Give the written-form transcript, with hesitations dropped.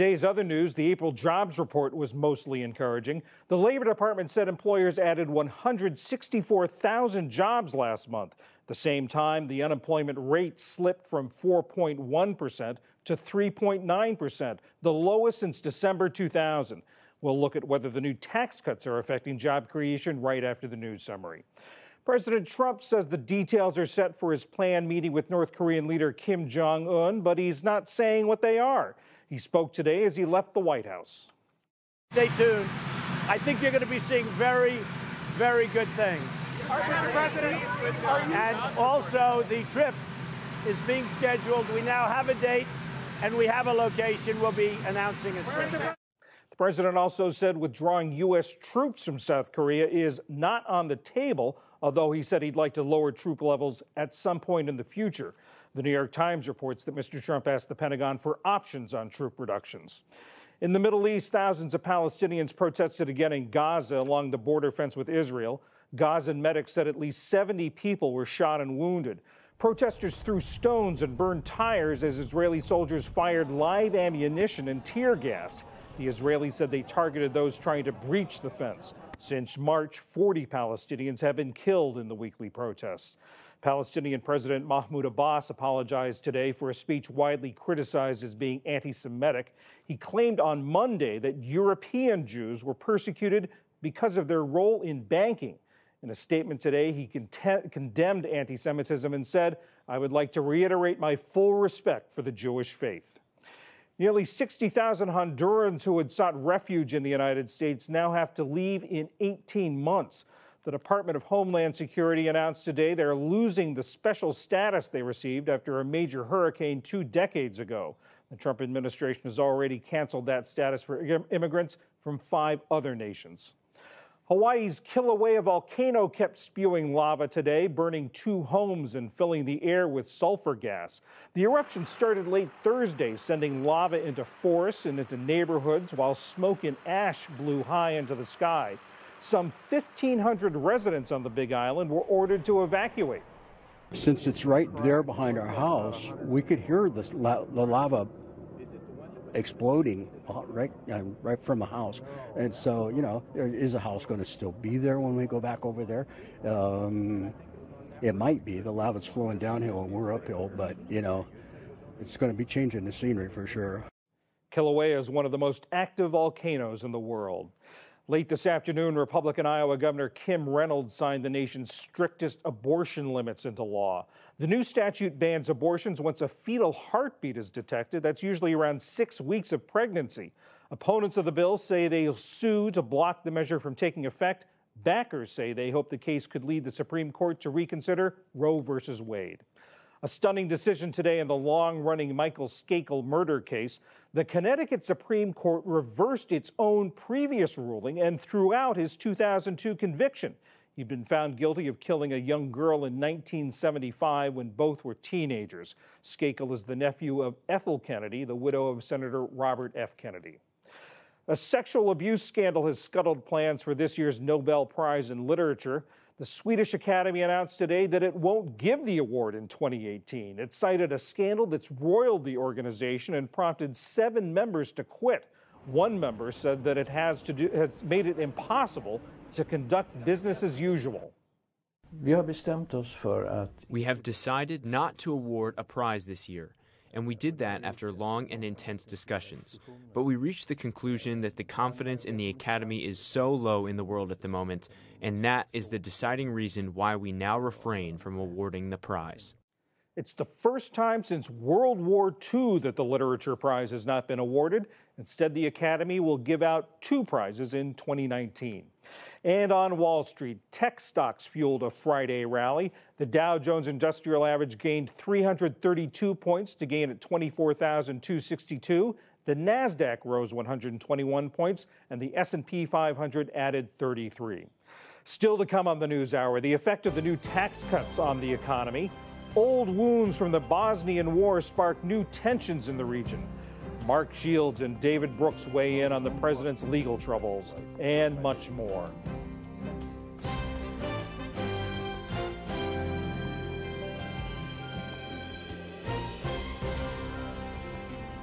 Today's other news, the April jobs report was mostly encouraging. The Labor Department said employers added 164,000 jobs last month. At the same time, the unemployment rate slipped from 4.1% to 3.9%, the lowest since December 2000. We'll look at whether the new tax cuts are affecting job creation right after the news summary. President Trump says the details are set for his planned meeting with North Korean leader Kim Jong-un, but he's not saying what they are. He spoke today as he left the White House. Stay tuned. I think you're going to be seeing very, very good things. And also, the trip is being scheduled. We now have a date, and we have a location. We'll be announcing it soon. The president also said withdrawing U.S. troops from South Korea is not on the table, although he said he'd like to lower troop levels at some point in the future. The New York Times reports that Mr. Trump asked the Pentagon for options on troop reductions. In the Middle East, thousands of Palestinians protested again in Gaza along the border fence with Israel. Gazan medics said at least 70 people were shot and wounded. Protesters threw stones and burned tires as Israeli soldiers fired live ammunition and tear gas. The Israelis said they targeted those trying to breach the fence. Since March, 40 Palestinians have been killed in the weekly protests. Palestinian President Mahmoud Abbas apologized today for a speech widely criticized as being anti-Semitic. He claimed on Monday that European Jews were persecuted because of their role in banking. In a statement today, he condemned anti-Semitism and said, "I would like to reiterate my full respect for the Jewish faith." Nearly 60,000 Hondurans who had sought refuge in the United States now have to leave in 18 months. The Department of Homeland Security announced today they're losing the special status they received after a major hurricane 2 decades ago. The Trump administration has already canceled that status for immigrants from 5 other nations. Hawaii's Kilauea volcano kept spewing lava today, burning 2 homes and filling the air with sulfur gas. The eruption started late Thursday, sending lava into forests and into neighborhoods, while smoke and ash blew high into the sky. Some 1,500 residents on the Big Island were ordered to evacuate. Since it's right there behind our house, we could hear the lava exploding right from the house. And so, is the house going to still be there when we go back over there? It might be. The lava's flowing downhill and we're uphill, but, it's going to be changing the scenery for sure. Kilauea is one of the most active volcanoes in the world. Late this afternoon, Republican Iowa Governor Kim Reynolds signed the nation's strictest abortion limits into law. The new statute bans abortions once a fetal heartbeat is detected. That's usually around 6 weeks of pregnancy. Opponents of the bill say they'll sue to block the measure from taking effect. Backers say they hope the case could lead the Supreme Court to reconsider Roe versus Wade. A stunning decision today in the long-running Michael Skakel murder case. The Connecticut Supreme Court reversed its own previous ruling and threw out his 2002 conviction. He'd been found guilty of killing a young girl in 1975 when both were teenagers. Skakel is the nephew of Ethel Kennedy, the widow of Senator Robert F. Kennedy. A sexual abuse scandal has scuttled plans for this year's Nobel Prize in Literature. The Swedish Academy announced today that it won't give the award in 2018. It cited a scandal that's roiled the organization and prompted 7 members to quit. One member said that it has made it impossible to conduct business as usual. We have decided not to award a prize this year, and we did that after long and intense discussions. But we reached the conclusion that the confidence in the Academy is so low in the world at the moment, and that is the deciding reason why we now refrain from awarding the prize. It's the first time since World War II that the Literature Prize has not been awarded. Instead, the Academy will give out 2 prizes in 2019. And on Wall Street, tech stocks fueled a Friday rally. The Dow Jones Industrial Average gained 332 points to gain at 24,262. The Nasdaq rose 121 points, and the S&P 500 added 33. Still to come on the NewsHour, the effect of the new tax cuts on the economy. Old wounds from the Bosnian War spark new tensions in the region. Mark Shields and David Brooks weigh in on the president's legal troubles, and much more.